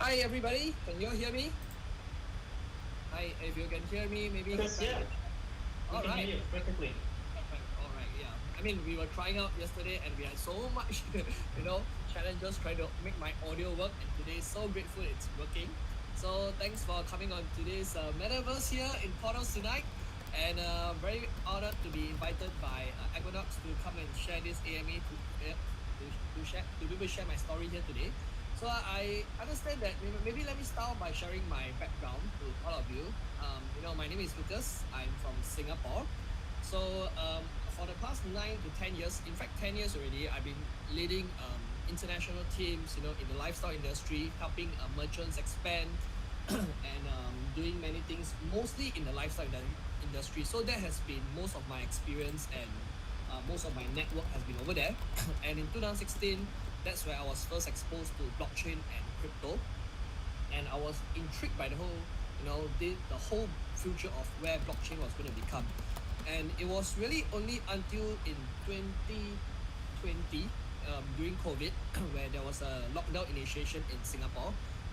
Hi everybody, can you hear me? Hi, if you can hear me, maybe. Yes, yeah. All We can right. hear you perfectly. All right, yeah. I mean, we were trying out yesterday, and we had so much, challenges trying to make my audio work. And today, so grateful it's working. So thanks for coming on today's metaverse here in Portals tonight, and very honored to be invited by Equinox to come and share this AMA to be able to share my story here today. So I understand that maybe let me start by sharing my background to all of you. My name is Lucas. I'm from Singapore. So for the past 9 to 10 years, in fact 10 years already, I've been leading international teams, in the lifestyle industry, helping merchants expand and doing many things, mostly in the lifestyle industry. So that has been most of my experience and most of my network has been over there. And in 2016, that's where I was first exposed to blockchain and crypto, and I was intrigued by the whole future of where blockchain was going to become. And it was really only until in 2020, during COVID, where there was a lockdown initiation in Singapore,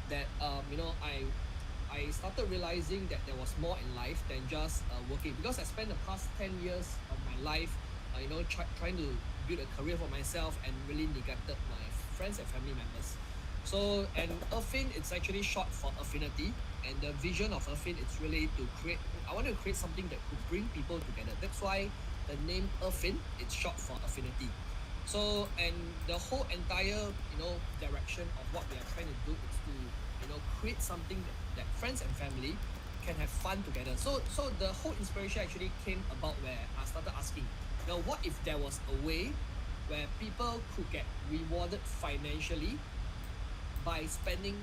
that I started realizing that there was more in life than just working, because I spent the past 10 years of my life trying to build a career for myself and really neglected my friends and family members. So, and Affyn, it's actually short for affinity, and the vision of Affyn is really I want to create something that could bring people together. That's why the name Affyn, it's short for affinity. So, and the whole entire direction of what we are trying to do is to create something that friends and family can have fun together. So the whole inspiration actually came about where I started asking, what if there was a way where people could get rewarded financially by spending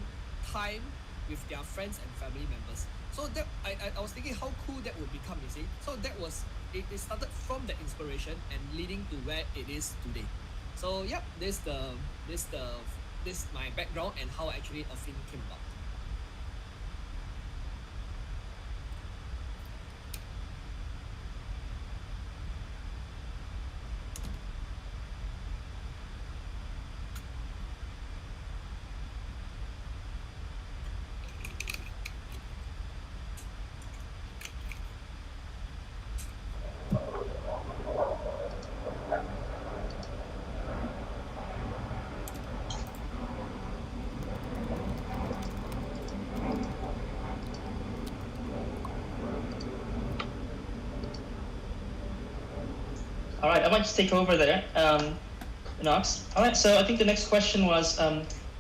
time with their friends and family members? So that I was thinking how cool that would become, you see. So that was it started from the inspiration and leading to where it is today. So yeah, this my background and how actually Affyn came about. All right, I might just take over there, Nox. All right, so I think the next question was,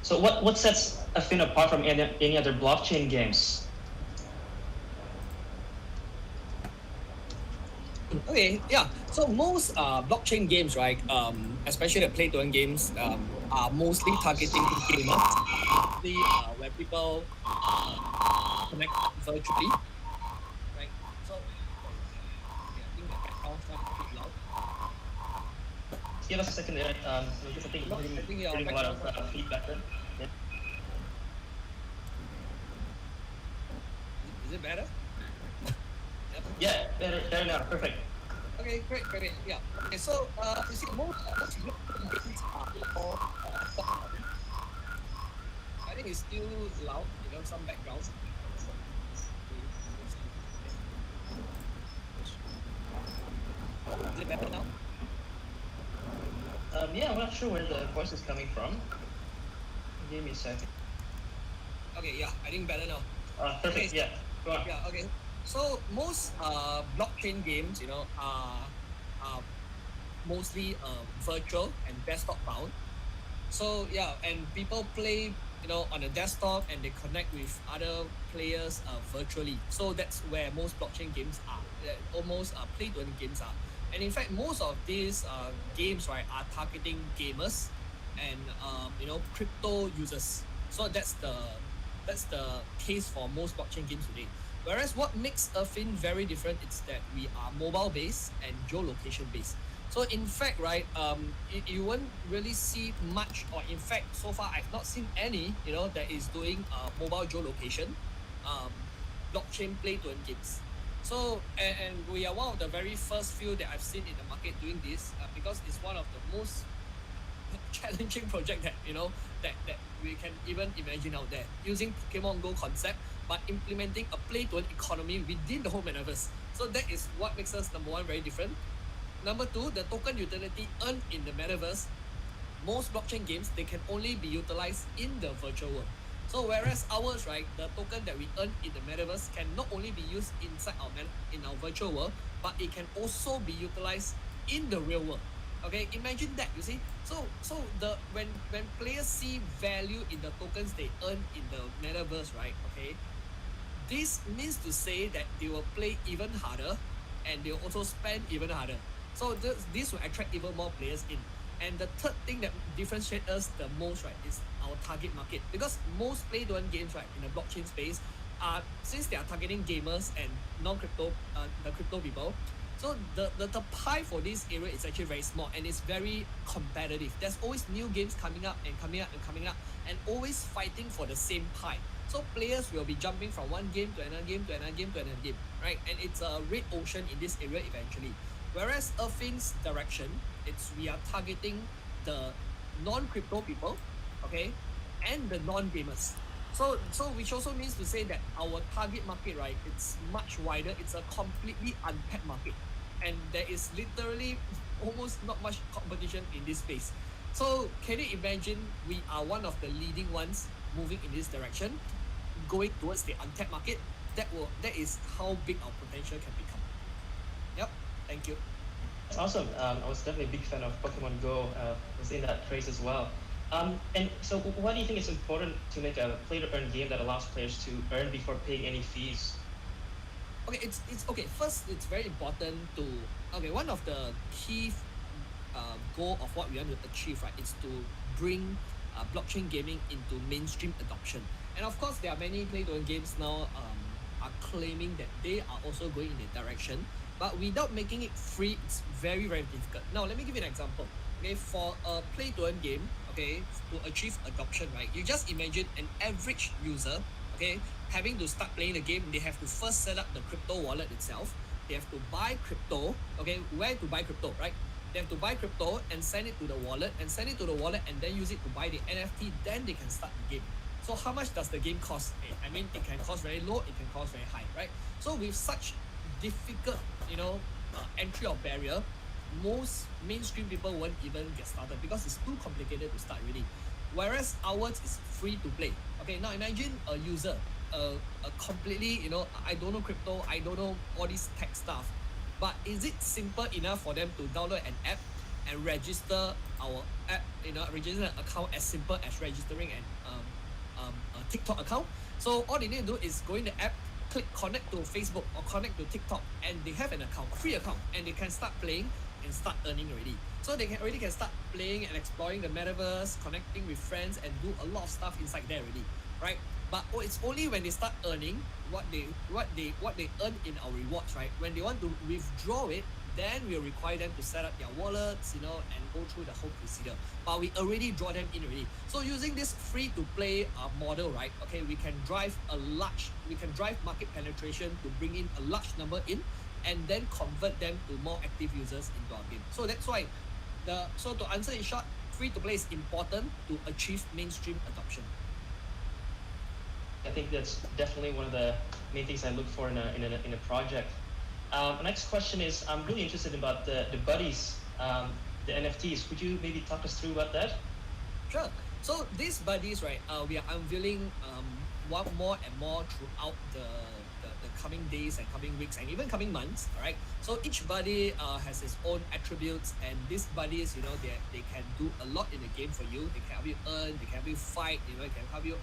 so what sets Affyn apart from any other blockchain games? Okay, yeah. So most blockchain games, right, especially the play-to-earn games, are mostly targeting gamers, where people connect virtually, right? So, okay, I think the background sound a bit loud. Just give us a second there. I think you're getting a lot of feedback there. Is it better? Yep. Yeah, better now. Perfect. Okay, great. Yeah. Okay, so you see, most games are all I think it's still loud, some backgrounds. Is it better now? Yeah, I'm not sure where the voice is coming from. Give me a second. Okay, yeah, I think better now. Perfect. Okay. Yeah. Go on. Yeah. Okay. So most blockchain games, are mostly virtual and desktop bound. So yeah, and people play on a desktop and they connect with other players virtually. So that's where most blockchain games are. Almost play-to-earn games are. And in fact, most of these games, right, are targeting gamers and crypto users. So that's the case for most blockchain games today. Whereas what makes Affyn very different is that we are mobile-based and geolocation-based. So in fact, right, you won't really see much, or in fact, so far I've not seen any, that is doing mobile geolocation, blockchain play-to-earn games. So and we are one of the very first few that I've seen in the market doing this because it's one of the most challenging project that that we can even imagine out there, using Pokemon Go concept but implementing a play to earn economy within the whole metaverse. So that is what makes us, number one, very different. Number two, the token utility earned in the metaverse. Most blockchain games, they can only be utilized in the virtual world. So whereas ours, right, the token that we earn in the metaverse can not only be used inside in our virtual world, but it can also be utilized in the real world. Okay, imagine that, you see. So the when players see value in the tokens they earn in the metaverse, right? Okay, this means to say that they will play even harder, and they'll also spend even harder. So this will attract even more players in. And the third thing that differentiates us the most, right, is our target market. Because most play-to-earn games, right, in the blockchain space, are, since they are targeting gamers and non-crypto, the crypto people, so the pie for this area is actually very small, and it's very competitive. There's always new games coming up and coming up and coming up, and always fighting for the same pie. So players will be jumping from one game to another game to another game to another game, right? And it's a red ocean in this area eventually. Whereas Affyn's direction, it's we are targeting the non-crypto people, okay, and the non-gamers. So which also means to say that our target market, right, it's much wider. It's a completely untapped market, and there is literally almost not much competition in this space. So can you imagine, we are one of the leading ones moving in this direction, going towards the untapped market. That is how big our potential can become. Yep. Thank you. That's awesome. I was definitely a big fan of Pokemon Go. Was in that craze as well. And so, why do you think it's important to make a play-to-earn game that allows players to earn before paying any fees? Okay, it's okay. First, it's very important to, okay, one of the key goal of what we want to achieve, right, is to bring blockchain gaming into mainstream adoption. And of course, there are many play-to-earn games now are claiming that they are also going in that direction. But without making it free, it's very, very difficult. Now, let me give you an example. Okay, for a play-to-earn game, okay, to achieve adoption, right, you just imagine an average user, okay, having to start playing the game. They have to first set up the crypto wallet itself. They have to buy crypto, okay, where to buy crypto, right? They have to buy crypto and send it to the wallet, and then use it to buy the NFT, then they can start the game. So how much does the game cost? I mean, it can cost very low, it can cost very high, right? So with such difficult, entry or barrier, most mainstream people won't even get started because it's too complicated to start really. Whereas ours is free to play. Okay, now imagine a user, a completely, I don't know crypto, I don't know all this tech stuff, but is it simple enough for them to download an app and register our app, register an account as simple as registering a TikTok account? So all they need to do is go in the app, click connect to Facebook or connect to TikTok, and they have an account, a free account, and they can start playing and start earning already. So they can start playing and exploring the metaverse, connecting with friends, and do a lot of stuff inside there already, right? But it's only when they start earning what they earn in our rewards, right? When they want to withdraw it, then we'll require them to set up their wallets, and go through the whole procedure. But we already draw them in already. So using this free-to-play model, right? Okay, we can drive market penetration to bring in a large number in, and then convert them to more active users into our game. So that's why so to answer in short, free-to-play is important to achieve mainstream adoption. I think that's definitely one of the main things I look for in a project. Next question is, I'm really interested about the buddies, the NFTs. Could you maybe talk us through about that? Sure. So these buddies, right, we are unveiling one more and more throughout the coming days and coming weeks and even coming months. All right. So each buddy has its own attributes, and these buddies, they can do a lot in the game for you. They can help you earn. They can help you fight. They can help you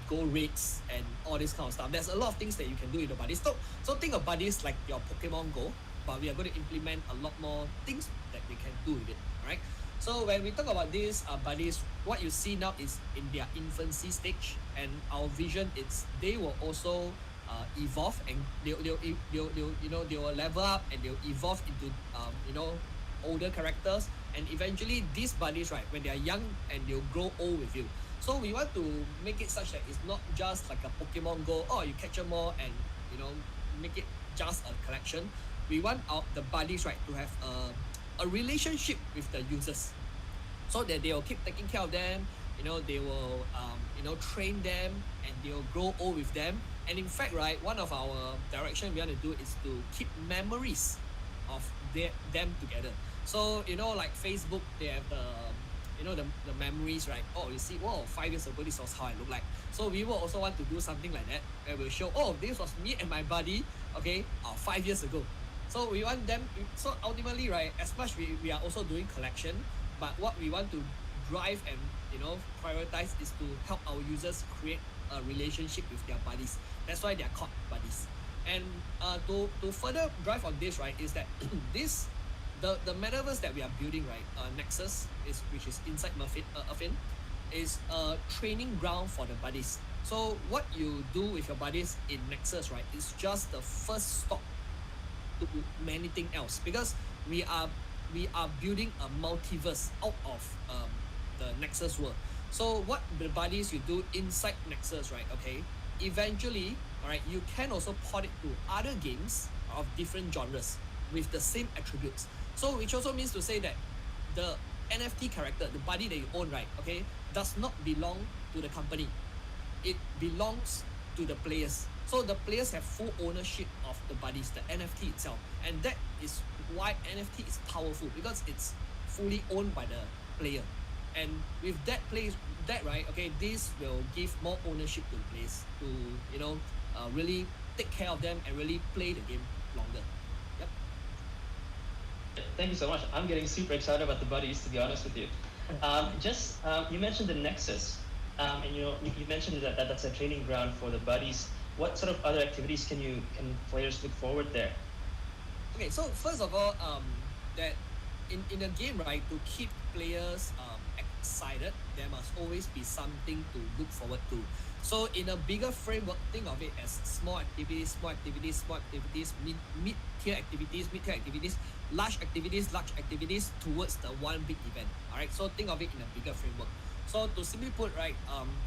go rates and all this kind of stuff. There's a lot of things that you can do with the buddies. So think of buddies like your Pokemon Go, but we are going to implement a lot more things that they can do with it. All right. So when we talk about these buddies, what you see now is in their infancy stage, and our vision is they will also evolve, and they will level up, and they'll evolve into older characters, and eventually these buddies, right, when they are young, and they'll grow old with you. So we want to make it such that it's not just like a Pokemon Go, you catch them all and make it just a collection. We want the buddies, right, to have a relationship with the users, so that they will keep taking care of them. They will train them, and they will grow old with them. And in fact, right, one of our direction we want to do is to keep memories of them together. So like Facebook, they have the memories, right? Oh, you see, whoa, 5 years ago this was how I look like. So we will also want to do something like that, where we'll show, oh, this was me and my buddy, okay, 5 years ago. So we want them. So ultimately, right, as much we are also doing collection, but what we want to drive and prioritize is to help our users create a relationship with their buddies. That's why they are called buddies. And to further drive on this, right, is that the metaverse that we are building, right, Nexus, which is inside Affyn, is a training ground for the buddies. So what you do with your buddies in Nexus, right, is just the first stop to many things else, because we are building a multiverse out of the Nexus world. So what the buddies you do inside Nexus, right, okay, eventually, all right, you can also port it to other games of different genres with the same attributes. So which also means to say that the NFT character, the buddy that you own, right, okay, does not belong to the company. It belongs to the players. So the players have full ownership of the buddies, the NFT itself. And that is why NFT is powerful, because it's fully owned by the player. And with that right, okay, this will give more ownership to the players to really take care of them and really play the game longer. Yep. Thank you so much. I'm getting super excited about the buddies, to be honest with you. You mentioned the Nexus, and you mentioned that that's a training ground for the buddies. What sort of other activities can players look forward there? Okay, so first of all, that in a game, right, to keep players excited, there must always be something to look forward to. So in a bigger framework, think of it as small activities, mid-tier activities, large activities towards the one big event. All right, so think of it in a bigger framework. So to simply put, right,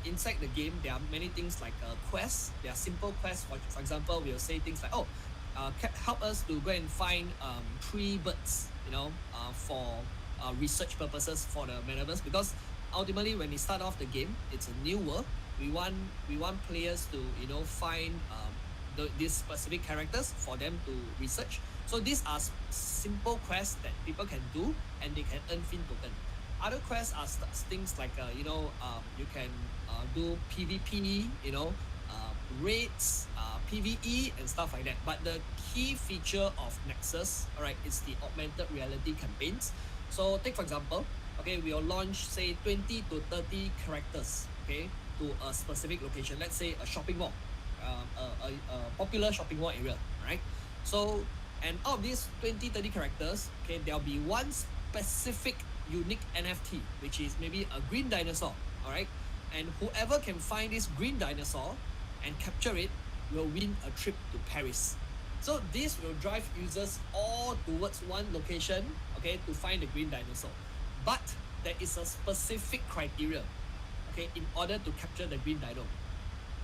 inside the game, there are many things like quests. There are simple quests. For example, we'll say things like, help us to go and find 3 birds, for research purposes for the metaverse, because ultimately when we start off the game, it's a new world. We want players to find these specific characters for them to research. So these are simple quests that people can do, and they can earn Affyn token. Other quests are things like you can do PvP, raids, PvE and stuff like that. But the key feature of Nexus, all right, is the augmented reality campaigns. So take for example, okay, we'll launch say 20 to 30 characters, okay, to a specific location. Let's say a shopping mall, a popular shopping mall area, right? So, and out of these 20-30 characters, okay, there'll be one specific unique NFT, which is maybe a green dinosaur, all right? And whoever can find this green dinosaur and capture it will win a trip to Paris. So this will drive users all towards one location, okay, to find the green dinosaur. But there is a specific criteria, okay, in order to capture the green dino.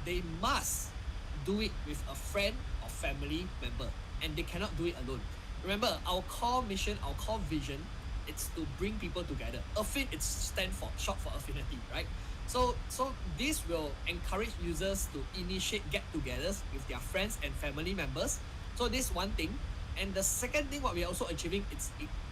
They must do it with a friend or family member, and they cannot do it alone. Remember, our core mission, our core vision, it's to bring people together. Affyn, it's short for affinity, right? So this will encourage users to initiate get-togethers with their friends and family members. So this one thing. And the second thing, what we are also achieving,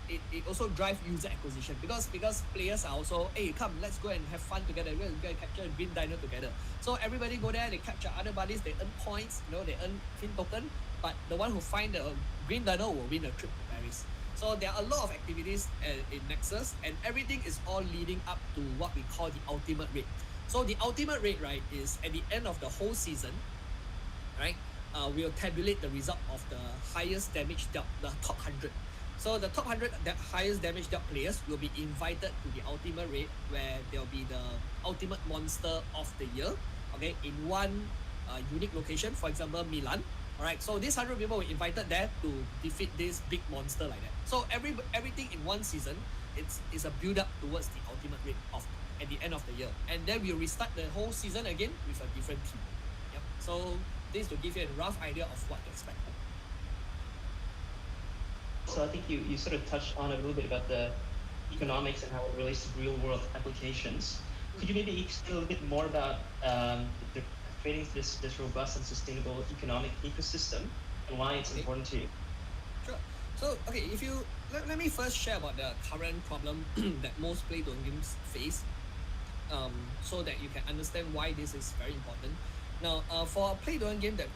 it also drives user acquisition, because players are also, hey, come, let's go and have fun together. We're going to capture a green dino together. So everybody go there, they capture other buddies, they earn points, they earn Affyn token. But the one who find the green dino will win a trip to Paris. So there are a lot of activities in Nexus, and everything is all leading up to what we call the ultimate rate. So the ultimate rate, right, is at the end of the whole season, right? We'll tabulate the result of the highest damage dealt, the top 100. So the top 100 highest damage dealt players will be invited to the ultimate raid, where there'll be the ultimate monster of the year, okay, in one unique location, for example, Milan. Alright, so these 100 people were invited there to defeat this big monster like that. So everything in one season, it's a build up towards the ultimate raid at the end of the year. And then we'll restart the whole season again with a different team. Yep. So this to give you a rough idea of what to expect. So I think you sort of touched on a little bit about the economics and how it relates to real world applications. Could you maybe explain a little bit more about the creating this robust and sustainable economic ecosystem and why it's important to you? Sure. So, okay, if you let me first share about the current problem that most play-to-earn games face, so that you can understand why this is very important. Now, for a play-to-earn game that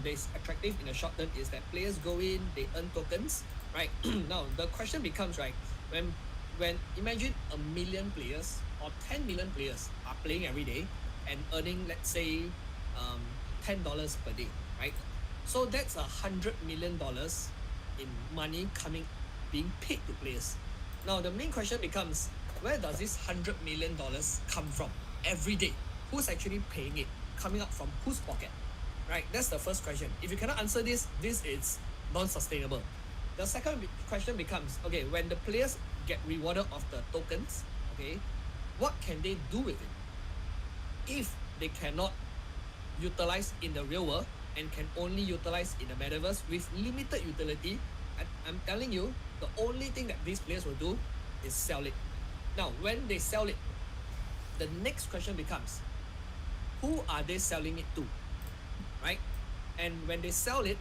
is attractive in the short term is that players go in, they earn tokens, right? Now, the question becomes, right, when imagine 1 million players or 10 million players are playing every day and earning, let's say, $10 per day, right? So that's $100 million in money being paid to players. Now the main question becomes, where does this $100 million come from every day? Who's actually paying it? Coming up from whose pocket? Right? That's the first question. If you cannot answer this is non-sustainable. The second question becomes, okay, when the players get rewarded of the tokens, okay, what can they do with it? If they cannot utilize in the real world and can only utilize in the metaverse with limited utility, I'm telling you, the only thing that these players will do is sell it. Now, when they sell it, the next question becomes, who are they selling it to, right? And when they sell it,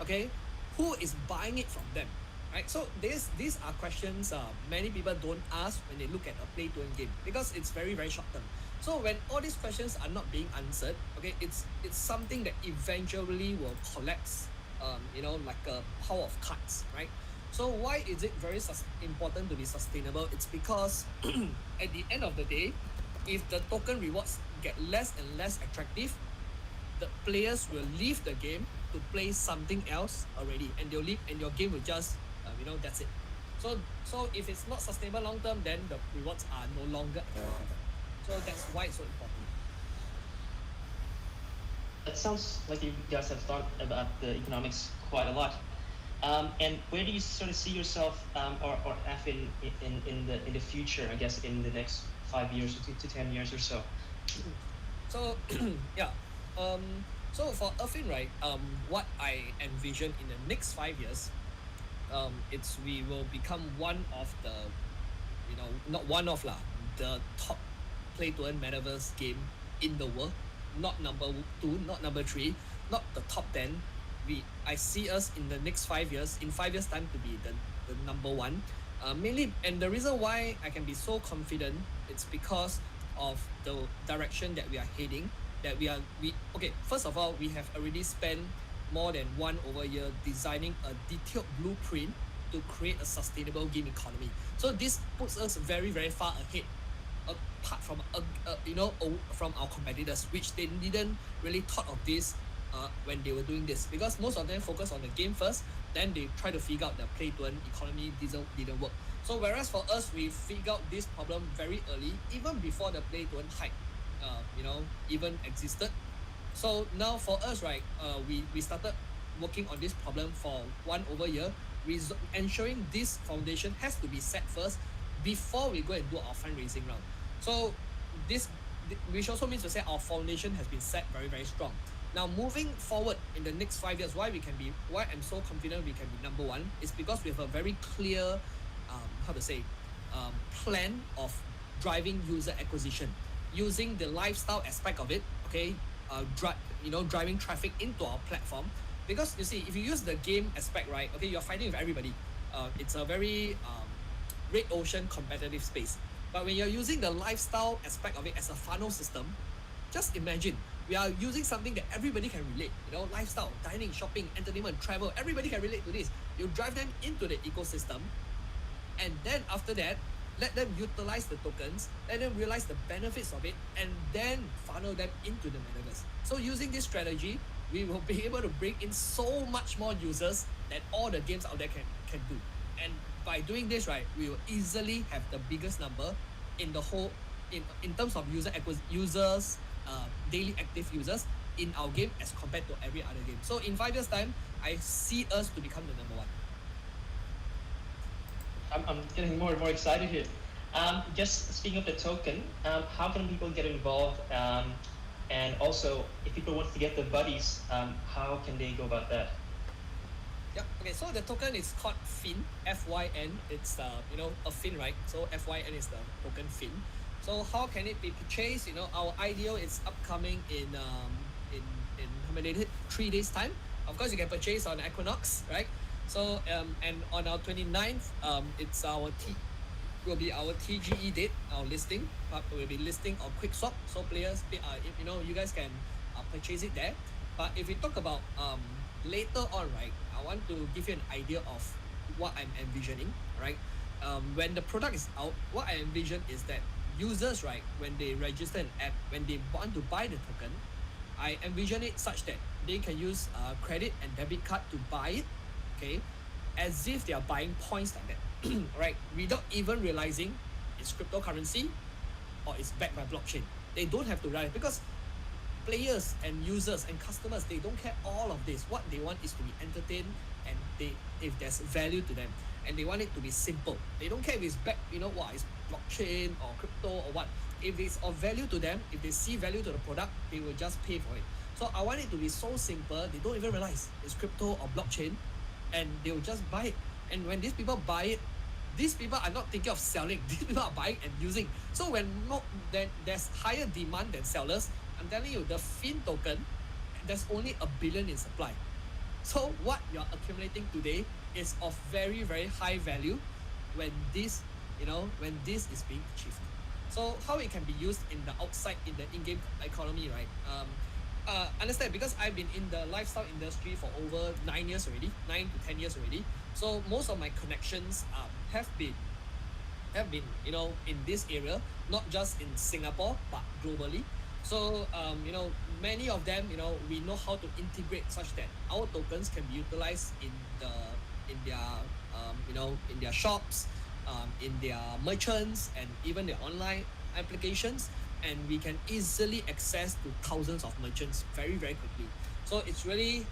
okay, who is buying it from them, right? So these are questions many people don't ask when they look at a play-to-earn game because it's very, very short term. So when all these questions are not being answered, okay, it's something that eventually will collapse, like a pile of cards, right? So why is it very important to be sustainable? It's because at the end of the day, if the token rewards get less and less attractive, the players will leave the game to play something else already, and they'll leave, and your game will just, that's it. So if it's not sustainable long term, then the rewards are no longer attractive. So that's why it's so important. It sounds like you guys have thought about the economics quite a lot. And where do you sort of see yourself or Affyn in the future, I guess, in the next 5 years or 10 years or so? So yeah. So for Affyn, right, what I envision in the next 5 years, it's we will become one of the, not one of the top play-to-earn metaverse game in the world. Not number 2, not number 3, not the top 10. I see us in the next 5 years, in 5 years time, to be the number 1. Mainly, and the reason why I can be so confident, it's because of the direction that we are heading. Okay, first of all, we have already spent more than 1 year designing a detailed blueprint to create a sustainable game economy. So this puts us very, very far ahead, apart from from our competitors, which they didn't really thought of this when they were doing this, because most of them focus on the game first, then they try to figure out the play-to-earn economy didn't work. So whereas for us, we figured out this problem very early, even before the play-to-earn hype even existed. So now for us, right, we started working on this problem for 1 year, ensuring this foundation has to be set first before we go and do our fundraising round. So which also means to say our foundation has been set very, very strong. Now moving forward in the next 5 years, why I'm so confident we can be number 1 is because we have a very clear plan of driving user acquisition, using the lifestyle aspect of it, okay, driving traffic into our platform. Because you see, if you use the game aspect, right, okay, you're fighting with everybody. It's a very red ocean competitive space. But when you're using the lifestyle aspect of it as a funnel system, just imagine we are using something that everybody can relate. Lifestyle, dining, shopping, entertainment, travel. Everybody can relate to this. You drive them into the ecosystem, and then after that, let them utilize the tokens, let them realize the benefits of it, and then funnel them into the metaverse. So using this strategy, we will be able to bring in so much more users that all the games out there can do. And by doing this, right, we will easily have the biggest number in the whole, in terms of users, daily active users in our game as compared to every other game. So in 5 years time, I see us to become the number 1. I'm getting more and more excited here. Just speaking of the token, how can people get involved? And also, if people want to get the buddies, how can they go about that? Yep. Okay, so the token is called Fin, Fyn. It's Affyn, right? So Fyn is the token Fin. So how can it be purchased? Our IDO is upcoming in how many days? 3 days time. Of course, you can purchase on Equinox, right? So and on our 29th, it's will be our TGE date, our listing. But we'll be listing on QuickSwap, so players, you guys can purchase it there. But if we talk about later on, right, I want to give you an idea of what I'm envisioning, right? When the product is out, what I envision is that users, right, when they register an app, when they want to buy the token, I envision it such that they can use credit and debit card to buy it, okay, as if they are buying points like that, right? Without even realizing it's cryptocurrency or it's backed by blockchain. They don't have to realize because players and users and customers, they don't care all of this. What they want is to be entertained, and if there's value to them, and they want it to be simple. They don't care if it's back, what is blockchain or crypto or what. If it's of value to them, if they see value to the product, they will just pay for it. So I want it to be so simple, they don't even realize it's crypto or blockchain, and they will just buy it. And when these people buy it, these people are not thinking of selling. These people are buying and using. So when there's higher demand than sellers, I'm telling you, the Fin token, there's only 1 billion in supply. So what you're accumulating today is of very, very high value when this is being achieved. So how it can be used in the outside, in the in-game economy, right? Understand, because I've been in the lifestyle industry for over 9 years already, 9 to 10 years already. So most of my connections have been in this area, not just in Singapore but globally. So many of them, we know how to integrate such that our tokens can be utilized in their shops, in their merchants, and even their online applications, and we can easily access to thousands of merchants very, very quickly. So it's really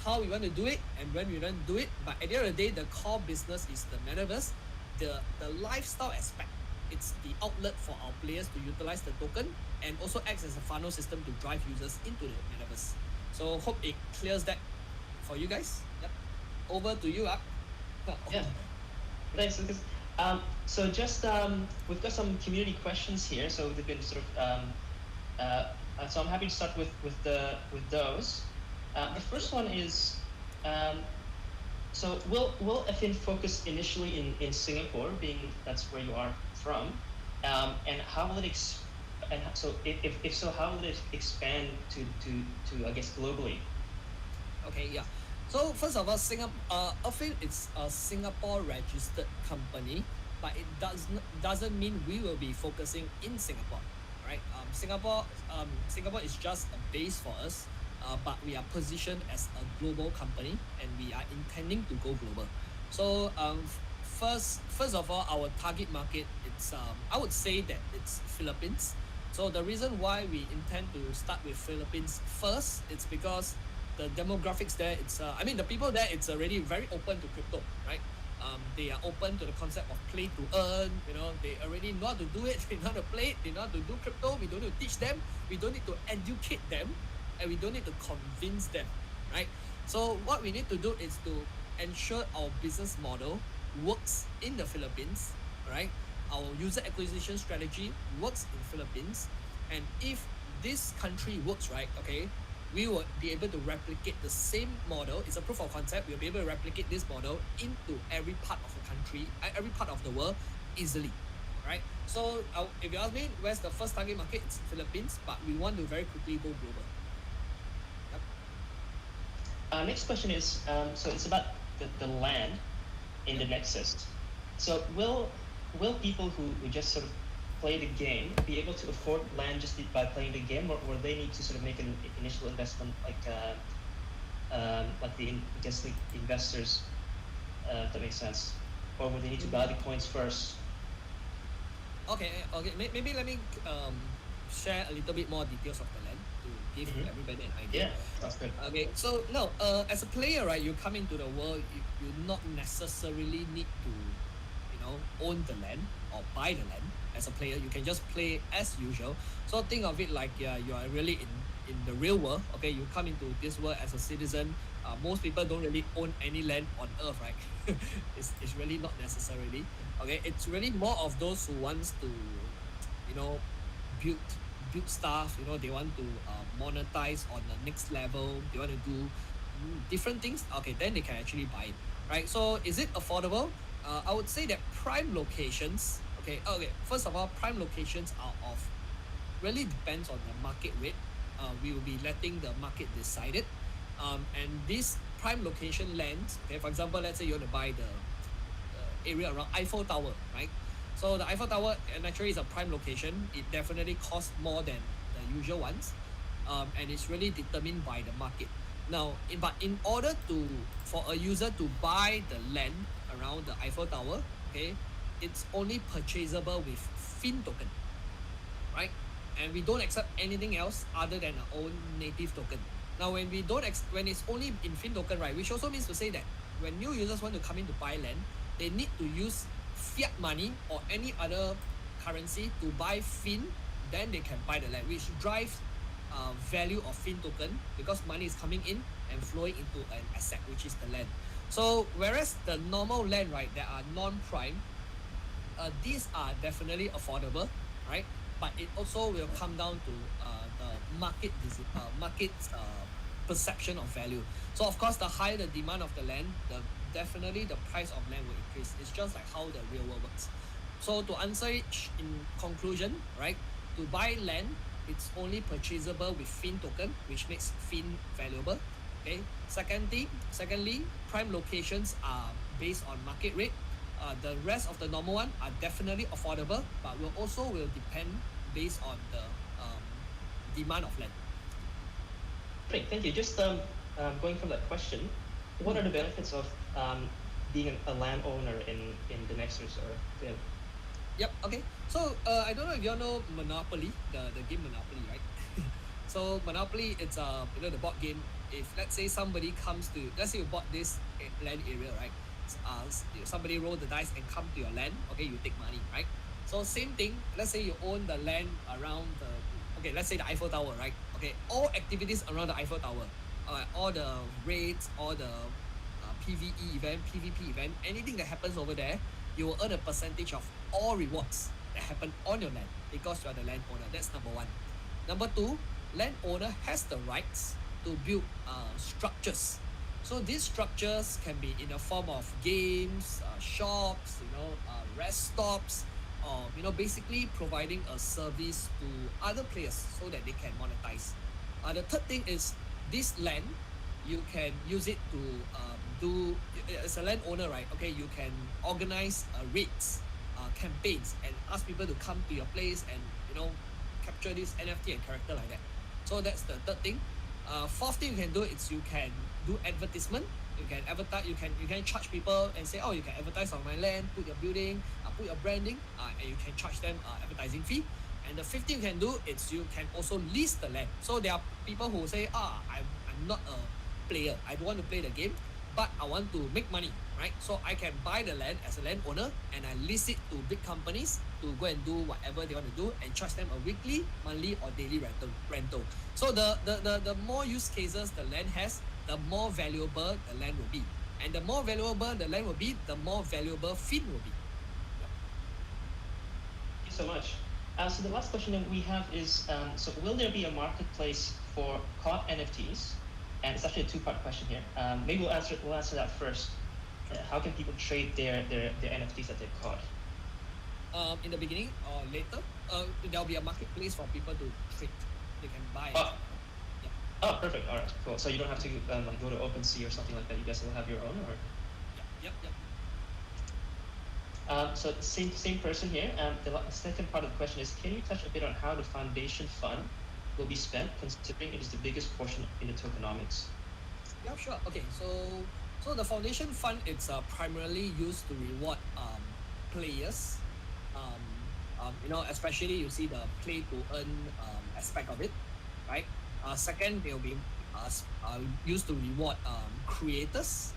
how we want to do it and when we want to do it. But at the end of the day, the core business is the metaverse, the lifestyle aspect. It's the outlet for our players to utilize the token and also acts as a funnel system to drive users into the metaverse. So hope it clears that for you guys. Yep. Over to you, Yeah. Thanks, Lucas. So just we've got some community questions here, so they've been sort of so I'm happy to start with those. The first one is, so will Affyn focus initially in Singapore, being that's where you are from, and how will it if so, how will it expand to I guess globally? Okay, yeah. So first of all, Affyn is a Singapore registered company, but it doesn't mean we will be focusing in Singapore, right? Singapore is just a base for us, but we are positioned as a global company, and we are intending to go global. So first of all, our target market, it's I would say that it's Philippines. So the reason why we intend to start with Philippines first, it's because the demographics there, the people there, it's already very open to crypto, right? They are open to the concept of play to earn. They already know how to do it. They know how to play it. They know how to do crypto. We don't need to teach them. We don't need to educate them, and we don't need to convince them, right? So what we need to do is to ensure our business model works in the Philippines, right? Our user acquisition strategy works in Philippines, and if this country works, right, okay, we will be able to replicate the same model. It's a proof of concept. We'll be able to replicate this model into every part of the country, every part of the world easily, right? So if you ask me, where's the first target market? It's Philippines, but we want to very quickly go global. Yep. Next question is, so it's about the land in the Nexus. So will people who just sort of play the game be able to afford land just by playing the game, or they need to sort of make an initial investment like the investors, if that makes sense, or would they need to buy the coins first? Okay. Maybe let me share a little bit more details of the land to give everybody an idea. Yeah, that's good. Okay, so no, as a player, right, you come into the world, you not necessarily need to, own the land or buy the land. As a player, you can just play as usual. So think of it like you are really in the real world. Okay, you come into this world as a citizen. most people don't really own any land on Earth, right? It's really not necessarily. Okay, it's really more of those who wants to, you know, build build stuff. You know, they want to monetize on the next level. They want to do different things. Okay, then they can actually buy it, right? So is it affordable? I would say that prime locations. Okay. First of all, prime locations are of really depends on the market rate. We will be letting the market decide it. And this prime location lands, okay, for example, let's say you want to buy the area around Eiffel Tower, right? So the Eiffel Tower naturally is a prime location. It definitely costs more than the usual ones, and it's really determined by the market. Now, but in order to for a user to buy the land around the Eiffel Tower, okay, it's only purchasable with Fin token, right? And we don't accept anything else other than our own native token. Now, when we don't when it's only in Fin token, right, which also means to say that when new users want to come in to buy land, they need to use fiat money or any other currency to buy Fin, then they can buy the land, which drives value of Fin token because money is coming in and flowing into an asset, which is the land. So whereas the normal land, right, that are non-prime, these are definitely affordable, right? But it also will come down to the market's perception of value. So of course, the higher the demand of the land, definitely the price of land will increase. It's just like how the real world works. So to answer it in conclusion, right, to buy land, it's only purchasable with Fin token, which makes Fin valuable. Okay. Secondly, prime locations are based on market rate. The rest of the normal one are definitely affordable, but will depend based on the demand of land. Great, thank you. Just going from that question, what are the benefits of being a landowner in the Nexus or the... Yep. Okay. So I don't know if you all know Monopoly, the game Monopoly, right? So Monopoly, it's the board game. If let's say somebody comes to, let's say you bought this land area, right? Somebody roll the dice and come to your land. Okay, you take money, right? So same thing. Let's say you own the land around let's say the Eiffel Tower, right? Okay, all activities around the Eiffel Tower, all the raids, all the PVE event, PvP event, anything that happens over there, you will earn a percentage of all rewards that happen on your land because you are the landowner. That's number one. Number two, landowner has the rights to build structures. So these structures can be in the form of games, shops, rest stops, or basically providing a service to other players so that they can monetize. The third thing is this land, you can use it to do as a landowner, right? Okay, you can organize raids, campaigns, and ask people to come to your place and capture this NFT and character like that. So that's the third thing. Fourth thing you can do is you can do advertisement. You can advertise. You can charge people and say, oh, you can advertise on my land, put your building, put your branding, and you can charge them advertising fee. And the fifth thing you can do is you can also lease the land. So there are people who say, I'm not a player. I don't want to play the game, but I want to make money, right? So I can buy the land as a landowner and I lease it to big companies to go and do whatever they want to do and charge them a weekly, monthly, or daily rental. So the more use cases the land has, the more valuable the land will be. And the more valuable the land will be, the more valuable Fin will be. Thank you so much. So the last question that we have is, so will there be a marketplace for caught NFTs? And it's actually a two-part question here. Maybe we'll answer that first. How can people trade their NFTs that they've caught? In the beginning or later, there'll be a marketplace for people to trade. They can buy. Oh, perfect. All right, cool. So you don't have to go to OpenSea or something like that. You guys will have your own, or? Yep. So same person here. The second part of the question is, can you touch a bit on how the foundation fund will be spent, considering it is the biggest portion in the tokenomics? Yeah, sure. Okay, so the foundation fund, it's primarily used to reward players. Especially you see the play to earn aspect of it, right? Second, they'll be used to reward creators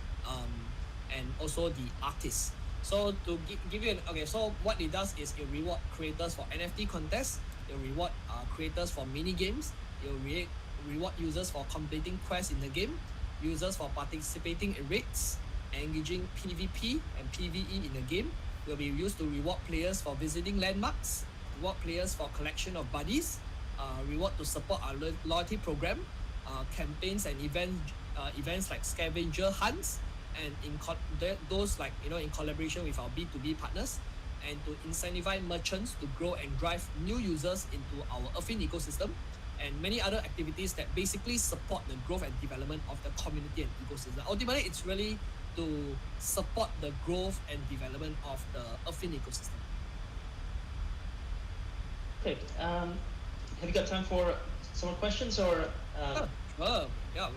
and also the artists. So to give you so what it does is it reward creators for NFT contests, it reward creators for mini games, it will reward users for completing quests in the game, users for participating in raids, engaging PvP and PvE in the game. Will be used to reward players for visiting landmarks, reward players for collection of buddies, reward to support our loyalty program, campaigns and events like scavenger hunts, and those like in collaboration with our B2B partners, and to incentivize merchants to grow and drive new users into our Affyn ecosystem, and many other activities that basically support the growth and development of the community and ecosystem. Ultimately, it's really to support the growth and development of the Affyn ecosystem. Okay. Have you got time for some more questions or? Sure. Yeah.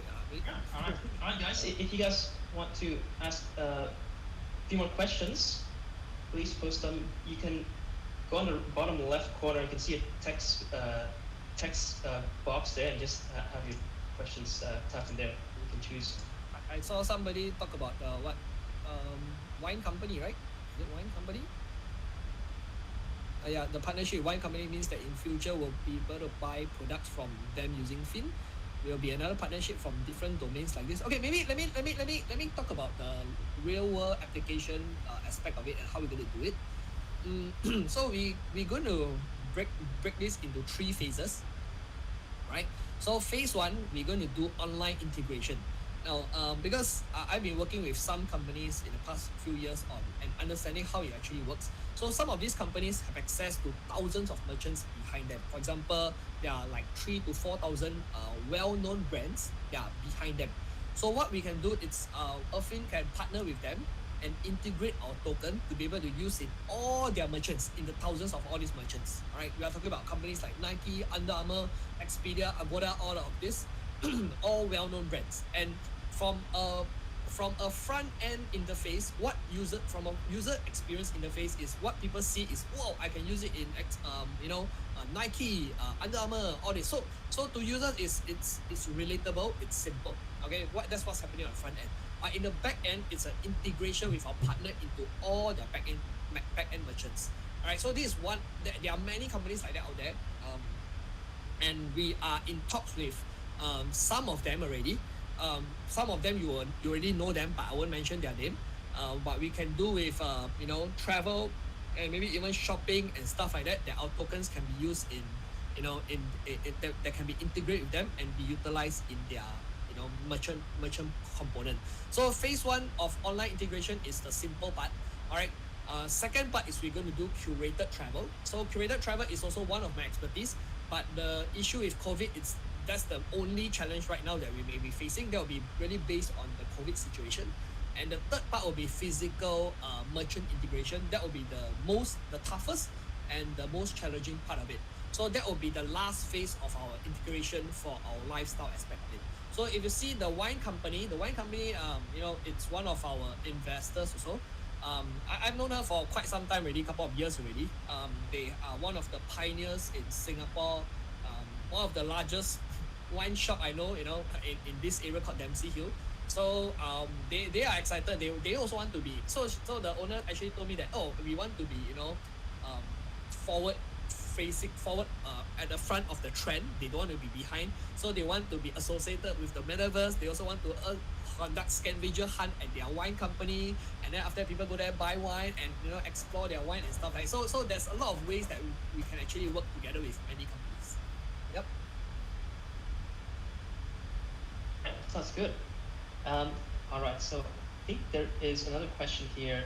All right, guys. If you guys want to ask a few more questions, please post them. You can go on the bottom left corner. You can see a text box there, and just have your questions typed in there. You can choose. I saw somebody talk about wine company, right? Is it wine company? Yeah, the partnership with wine company means that in future we'll be able to buy products from them using Fin. Will be another partnership from different domains like this. Okay, maybe let me talk about the real world application aspect of it and how we're going to do it. So we're going to break this into 3 phases, right? So phase 1, we're going to do online integration. Now, because I've been working with some companies in the past few years on and understanding how it actually works. So some of these companies have access to thousands of merchants behind them. For example, there are like 3,000 to 4,000 well-known brands that are behind them. So what we can do is Affyn can partner with them and integrate our token to be able to use in all their merchants, in the thousands of all these merchants. All right, we are talking about companies like Nike, Under Armour, Expedia, Agoda, all of this, all well-known brands. And from a front end interface, from a user experience interface is what people see is, whoa, I can use it in Nike, Under Armour, all this. So to users it's relatable, it's simple. Okay, that's what's happening on the front end. In the back end, it's an integration with our partner into all their back end merchants. All right, so this is one. There are many companies like that out there, and we are in talks with some of them already. Some of them you already know them, but I won't mention their name. But we can do with travel and maybe even shopping and stuff like that. That our tokens can be used in that can be integrated with them and be utilized in their merchant component. So phase 1 of online integration is the simple part. All right. Second part is we're going to do curated travel. So curated travel is also one of my expertise, but the issue with COVID, that's the only challenge right now that we may be facing. That will be really based on the COVID situation. And the third part will be physical merchant integration. That will be the toughest and the most challenging part of it. So that will be the last phase of our integration for our lifestyle aspect of it. So if you see the wine company, it's one of our investors also. I've known her for quite some time already, couple of years already. They are one of the pioneers in Singapore, one of the largest wine shop I know, in this area called Dempsey Hill. So they are excited. They also want to be. So the owner actually told me that, we want to be, forward at the front of the trend. They don't want to be behind. So they want to be associated with the metaverse. They also want to conduct scavenger hunt at their wine company, and then after people go there buy wine and explore their wine and stuff like so there's a lot of ways that we can actually work together with many companies. Yep. Sounds good. All right, so I think there is another question here.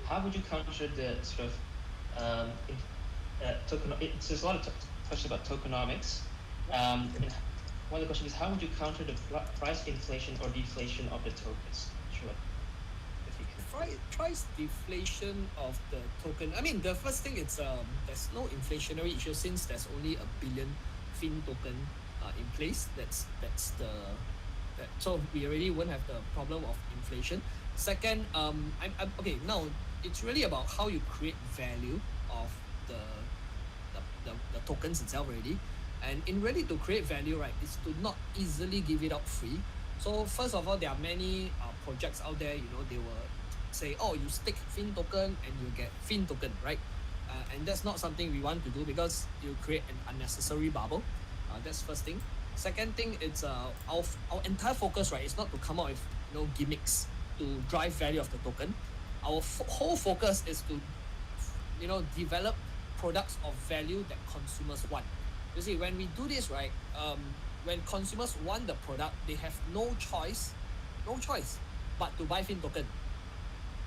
How would you counter the sort of there's a lot of questions about tokenomics. And one of the questions is, how would you counter the price inflation or deflation of the tokens? Sure. If you could. Price deflation of the token. I mean, the first thing is there's no inflationary issue since there's only 1 billion Fin token in place. So we already won't have the problem of inflation. Second, okay. Now it's really about how you create value of the tokens itself already. And in really to create value, right, is to not easily give it out free. So first of all, there are many projects out there, they will say, you stake Fin token and you get Fin token, right? And that's not something we want to do because you create an unnecessary bubble. That's first thing. Second thing, it's our entire focus, right, is not to come up with gimmicks to drive value of the token. Our whole focus is to develop products of value that consumers want. You see, when we do this, right, when consumers want the product, they have no choice but to buy Affyn token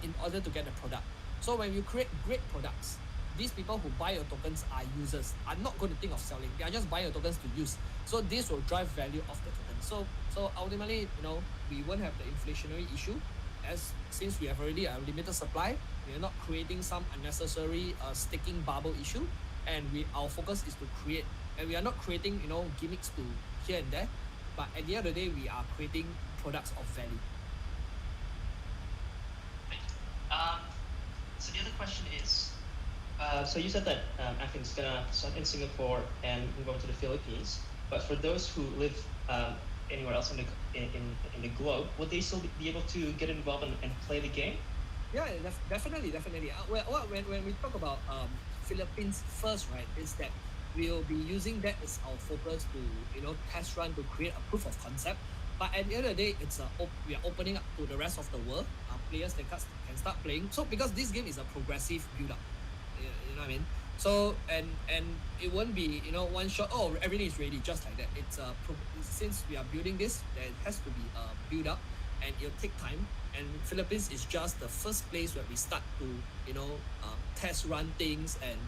in order to get the product. So when you create great products, these people who buy your tokens are users, are not going to think of selling. They are just buying your tokens to use. So this will drive value of the token. So ultimately, we won't have the inflationary issue, as since we have already a limited supply. We are not creating some unnecessary sticking bubble issue, and our focus is to create, and we are not creating gimmicks to here and there, but at the end of the day, we are creating products of value. So the other question is, so you said that Affyn's gonna start in Singapore and move over to the Philippines, but for those who live anywhere else in the globe, would they still be able to get involved and play the game? Yeah, definitely. When we talk about Philippines first, right, is that we'll be using that as our focus to test run to create a proof of concept. But at the end of the day, it's we are opening up to the rest of the world. Our players can start playing. So because this game is a progressive build up, you know what I mean. So and it won't be one shot. Oh, everything is ready just like that. It's since we are building this, there has to be a build up, and it'll take time. And Philippines is just the first place where we start to test run things and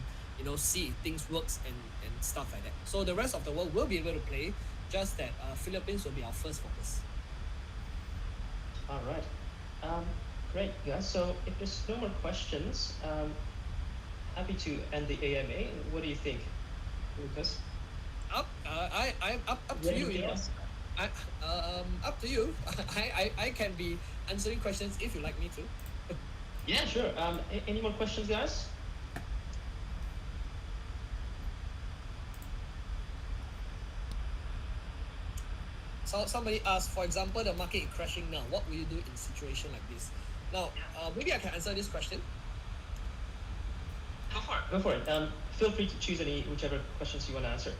see if things works and stuff like that. So the rest of the world will be able to play. Just that Philippines will be our first focus. All right. Great, guys. So if there's no more questions, happy to end the AMA. What do you think, Lucas? I'm up to you. Up to you. I can be answering questions if you like me to. Yeah, sure. Any more questions, guys? So somebody asked, for example, the market is crashing now. What will you do in a situation like this? Now, maybe I can answer this question. Go for it. Feel free to choose whichever questions you want to answer.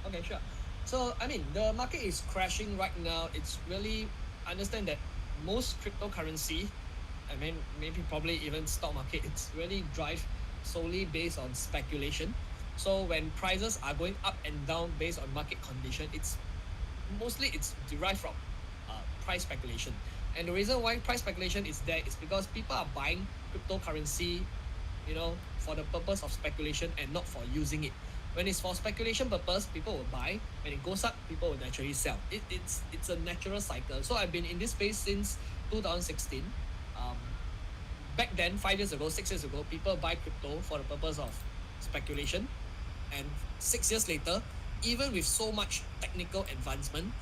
Okay, sure. So, I mean, the market is crashing right now. It's really, I understand that most cryptocurrency, I mean, maybe probably even stock market, it's really drive solely based on speculation. So when prices are going up and down based on market condition, it's derived from price speculation. And the reason why price speculation is there is because people are buying cryptocurrency, for the purpose of speculation and not for using it. When it's for speculation purpose, people will buy. When it goes up, people will naturally sell. It's a natural cycle. So I've been in this space since 2016. Back then, 5 years ago, 6 years ago, people buy crypto for the purpose of speculation. And 6 years later, even with so much technical advancement,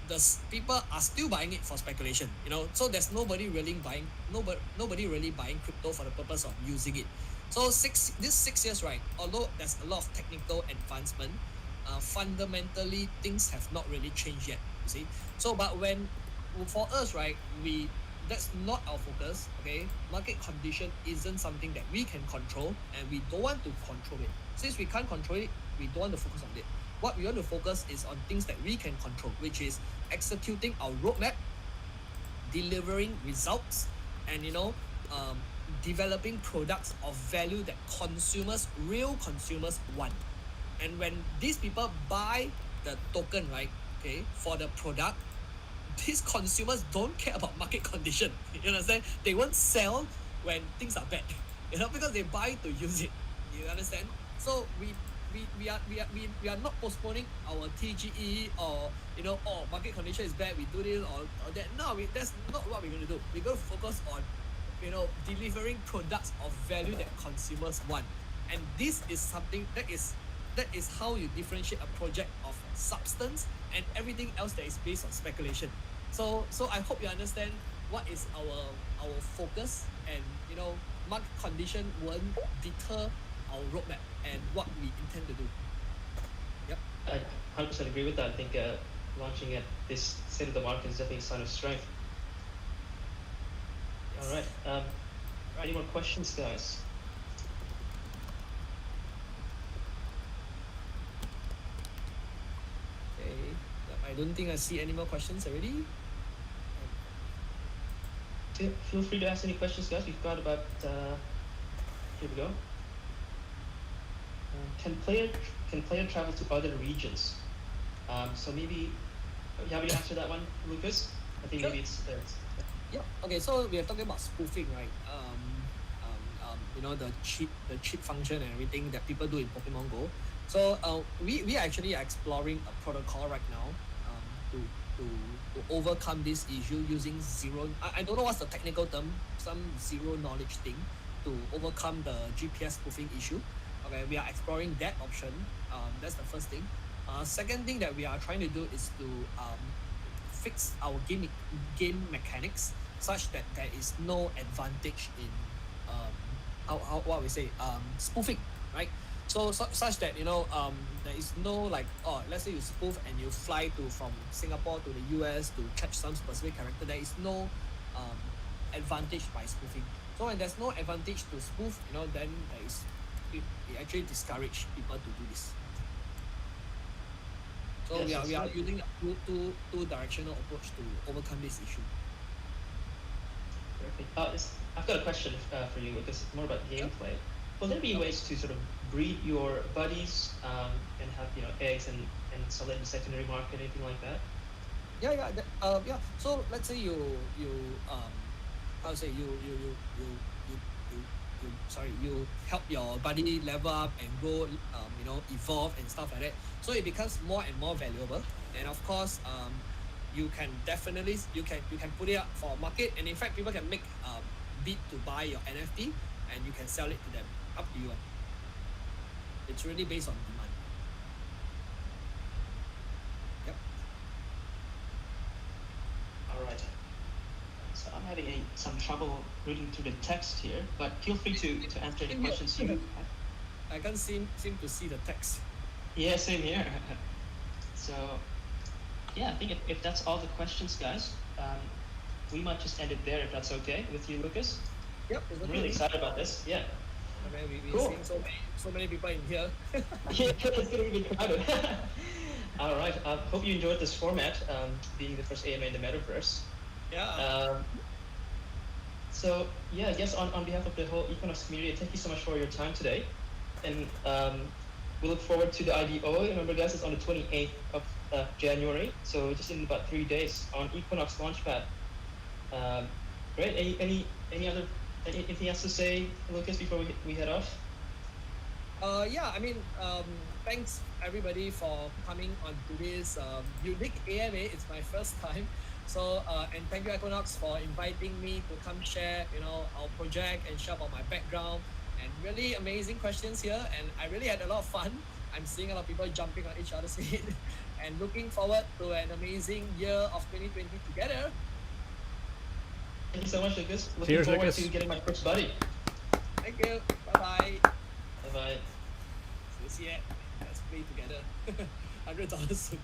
the people are still buying it for speculation. So there's nobody really buying crypto for the purpose of using it. So this 6 years, right, although there's a lot of technical advancement, fundamentally things have not really changed yet, you see. So but for us, right, that's not our focus. Okay, market condition isn't something that we can control, and we don't want to control it. Since we can't control it, we don't want to focus on it. What we want to focus is on things that we can control, which is executing our roadmap, delivering results, and developing products of value that real consumers want. And when these people buy the token, right, okay, for the product, these consumers don't care about market condition. You understand? They won't sell when things are bad, because they buy to use it. You understand? So we are not postponing our TGE or market condition is bad, we do this or that. No, that's not what we're going to do. We're going to focus on delivering products of value that consumers want. And this is something that is how you differentiate a project of substance and everything else that is based on speculation. So I hope you understand what is our focus, and market condition won't deter our roadmap and what we intend to do. Yep. I 100% agree with that. I think launching at this state of the market is definitely a sign of strength. All right. Any more questions, guys? Okay. don't think I see any more questions already. Feel free to ask any questions, guys. We've got about here we go. Can player travel to other regions? So maybe you have to answer that one, Lucas. I think Sure. maybe it's Yeah. Okay. So we are talking about spoofing, right? You know, the cheat function and everything that people do in Pokemon Go. So we actually are exploring a protocol right now to overcome this issue using zero. I don't know what's the technical term. Some zero knowledge thing to overcome the GPS spoofing issue. Okay, we are exploring that option. That's the first thing. Second thing that we are trying to do is to fix our game mechanics such that there is no advantage in what we say spoofing, right? So such that, you know, there is no like, oh, let's say you spoof and you fly from Singapore to the US to catch some specific character. There is no advantage by spoofing. So when there's no advantage to spoof, you know, then it actually discourage people to do this. So Yes, we are right. using a two directional approach to overcome this issue. Perfect. I've got a question for you, Lucas. More about gameplay. Will there be ways to sort of breed your buddies and have, you know, eggs and sell it in the secondary market, anything like that? Yeah. So let's say you how to say you help your buddy level up and grow, you know, evolve and stuff like that. So it becomes more and more valuable. And of course, you can definitely you can put it up for market, and in fact, people can make bid to buy your NFT, and you can sell it to them. Up to you. It's really based on demand. Yep. All right. So I'm having some trouble reading through the text here, but feel free to answer any questions you have. I can't seem to see the text. Yeah, same here. So, yeah, I think if that's all the questions, guys, we might just end it there if that's okay with you, Lucas. Yep. I'm really excited about this. Yeah. Okay, we've Cool. seen so many people in here. Yeah, it's gonna be crowded. All right. Hope you enjoyed this format, being the first AMA in the metaverse. Yeah. So yeah, I guess on behalf of the whole Equinox community, thank you so much for your time today, and we look forward to the IDO. Remember, guys, it's on the 28th of January, so just in about 3 days on Equinox Launchpad. Great. Anything else to say, Lucas, before we head off? Yeah, I mean, thanks everybody for coming on to this unique AMA. It's my first time. So, and thank you, Equinox, for inviting me to come share, you know, our project and share about my background. And really amazing questions here. And I really had a lot of fun. I'm seeing a lot of people jumping on each other's head. And looking forward to an amazing year of 2020 together. Thank you so much, Lucas. Looking Cheers, forward Lucas. to getting my first buddy. Thank you. Bye-bye. Bye-bye. See you. Let's play together. $100 soon.